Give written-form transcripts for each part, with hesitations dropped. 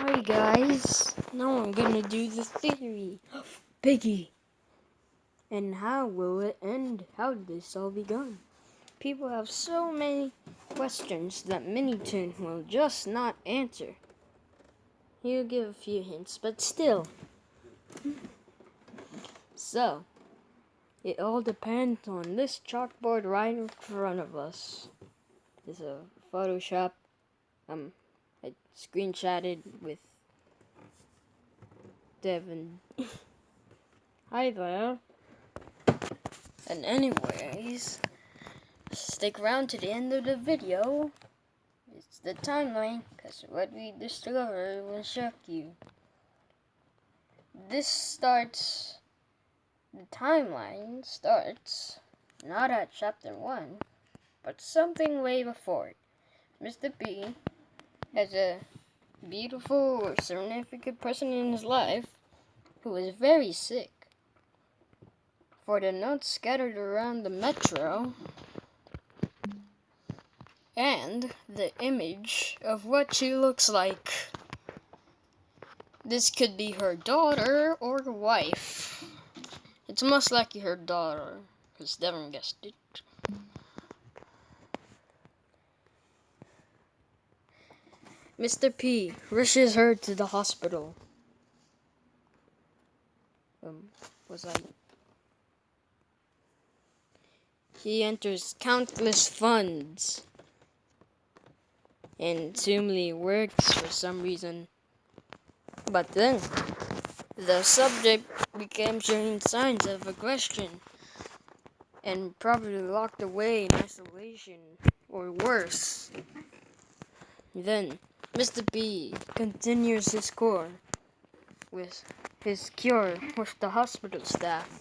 Hi guys, now I'm gonna do the theory of Piggy. And how will it end? How did this all begun? People have so many questions that Minitoon will just not answer. He'll give a few hints, but still. So, it all depends on this chalkboard right in front of us. It's a Photoshop. I screenshotted with Devin. Hi there. And anyways, stick around to the end of the video. It's the timeline, because what we discover will shock you. The timeline starts not at chapter 1, but something way before it. Mr. P has a beautiful or significant person in his life who is very sick. For the notes scattered around the metro, and the image of what she looks like. This could be her daughter or wife. It's most likely her daughter, because Devin guessed it. Mr. P rushes her to the hospital. He enters countless funds and assumedly works for some reason. But then, the subject began showing signs of aggression and probably locked away in isolation or worse. Then, Mr. B continues his cure with the hospital staff,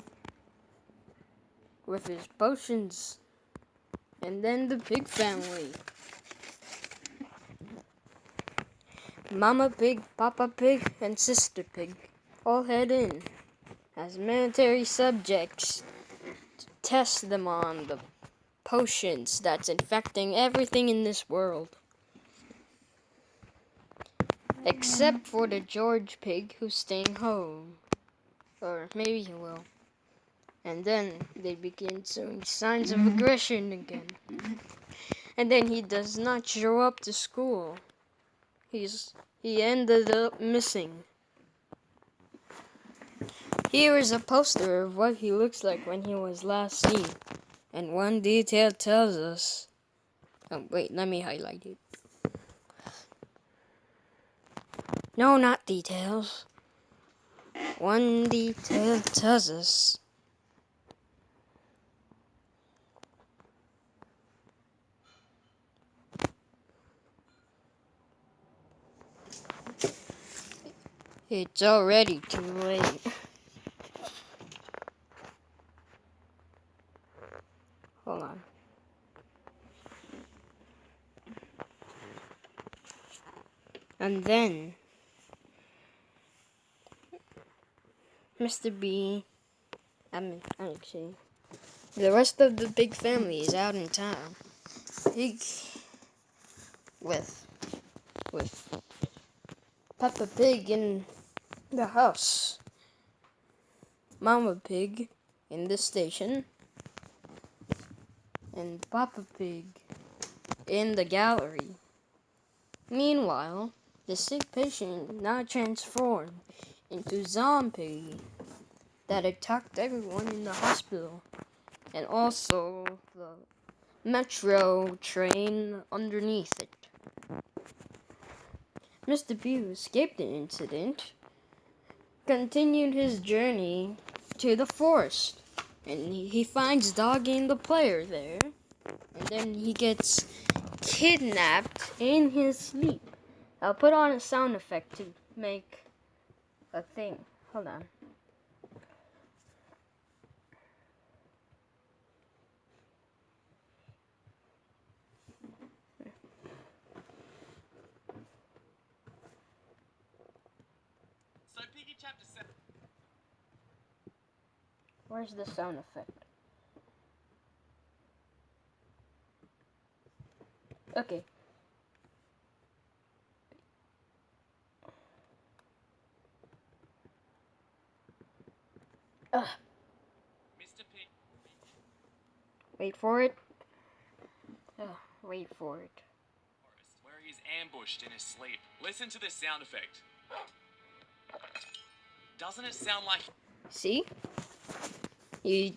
with his potions, and then the pig family. Mama Pig, Papa Pig, and Sister Pig all head in as military subjects to test them on the potions that's infecting everything in this world. Except for the George Pig who's staying home. Or maybe he will. And then they begin showing signs of aggression again. And then he does not show up to school. He ended up missing. Here is a poster of what he looks like when he was last seen. And one detail tells us... Oh, wait, let me highlight it. No, not details. One detail tells us... It's already too late. Hold on. And then... Mr. B... actually... The rest of the big family is out in town. Pig... With Peppa Pig in the house. Mama Pig in the station. And Papa Pig in the gallery. Meanwhile, the sick patient now transformed into zombie that attacked everyone in the hospital. And also the metro train underneath it. Mr. B, who escaped the incident, continued his journey to the forest. And he finds Doggy the player there. And then he gets kidnapped in his sleep. I'll put on a sound effect to make a thing. Hold on. So Piggy chapter 7. Where's the sound effect? Okay. Ugh, Mr. Pig wait for it. Ugh, wait for it. forest, where he is ambushed in his sleep. Listen to this sound effect. Doesn't it sound like See? He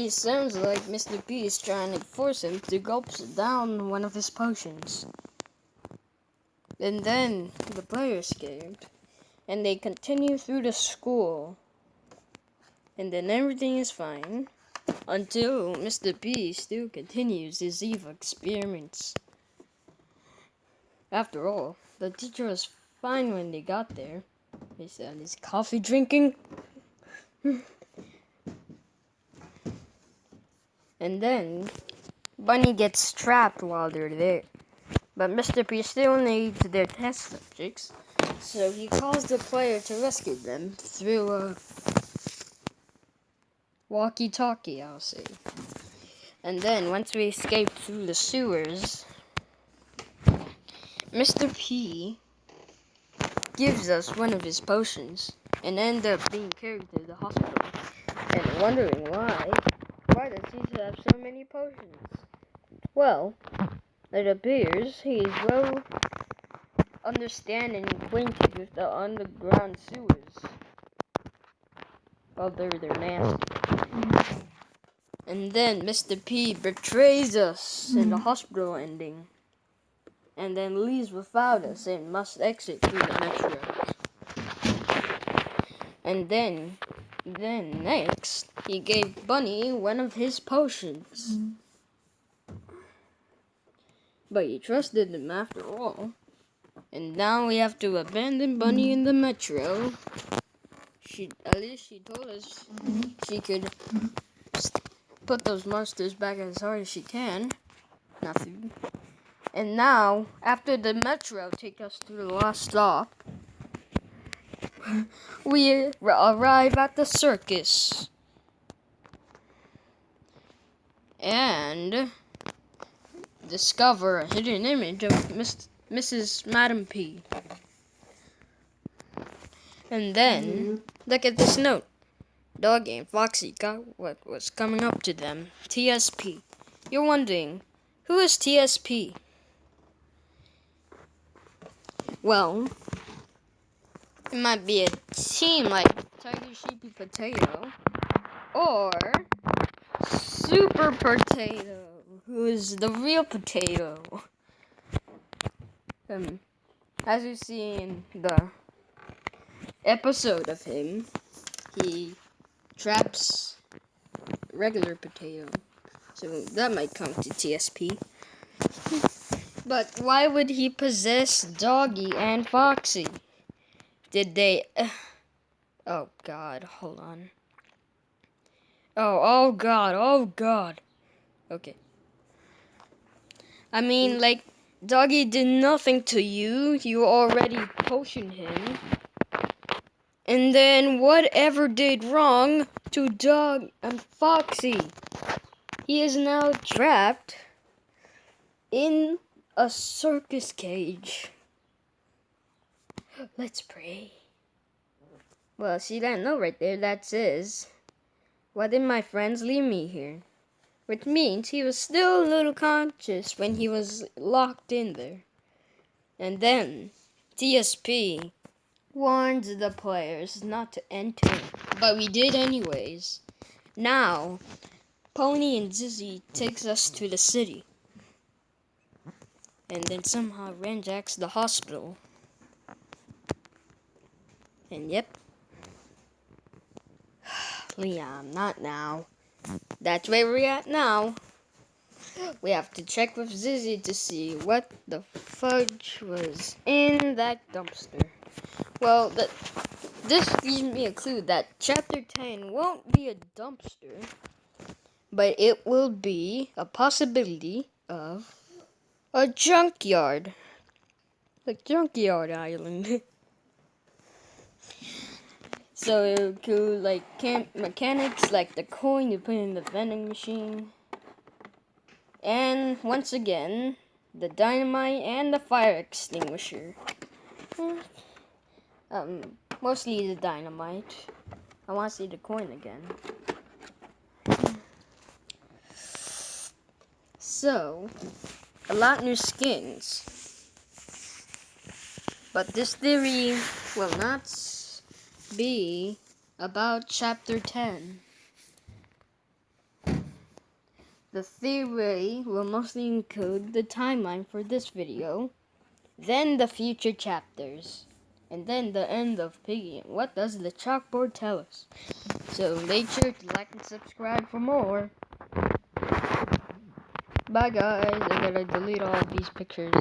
sounds like Mr. P is trying to force him to gulp down one of his potions. And then the player escaped. And they continue through the school. And then everything is fine. Until Mr. P still continues his evil experiments. After all, the teacher was fine when they got there. He said, "Is coffee drinking?" And then Bunny gets trapped while they're there. But Mr. P still needs their test subjects, so he calls the player to rescue them through a walkie-talkie, I'll say. And then, once we escape through the sewers, Mr. P gives us one of his potions and end up being carried to the hospital and wondering why does he have so many potions? Well, it appears he is well understanding and acquainted with the underground sewers. Although they're nasty. And then Mr. P betrays us in the hospital ending. And then leaves without us and must exit through the metro. And then next, he gave Bunny one of his potions. But he trusted him after all. And now we have to abandon Bunny in the metro. At least she told us she could put those monsters back as hard as she can. Nothing. And now, after the metro take us to the last stop, we arrive at the circus. And discover a hidden image of Mrs. Madam P. And then, look at this note. Doggy and Foxy got what was coming up to them. TSP. You're wondering, who is TSP? Well, it might be a team like Tiger Sheepy Potato or Super Potato, who is the real potato. As you see in the episode of him, he traps regular potato. So that might come to TSP. But why would he possess Doggy and Foxy? Did they... Oh God, hold on. Oh God. Okay. I mean, like, Doggy did nothing to you. You already potioned him. And then whatever did wrong to Dog and Foxy? He is now trapped in a circus cage. Let's pray. Well, see that note right there? That says, "Why did my friends leave me here?" Which means he was still a little conscious when he was locked in there. And then TSP warns the players not to enter. But we did anyways. Now, Pony and Zizzy takes us to the city. And then somehow ranjacks the hospital. And yep. Leon, not now. That's where we're at now. We have to check with Zizzy to see what the fudge was in that dumpster. Well, this gives me a clue that Chapter 10 won't be a dumpster, but it will be a possibility of a junkyard. Like Junkyard Island. So it would include like mechanics like the coin you put in the vending machine. And once again, the dynamite and the fire extinguisher. Mostly the dynamite. I want to see the coin again. So, a lot new skins. But this theory will not be about Chapter 10. The theory will mostly include the timeline for this video, then the future chapters, and then the end of Piggy. What does the chalkboard tell us? So make sure to like and subscribe for more. Bye guys, I gotta delete all of these pictures.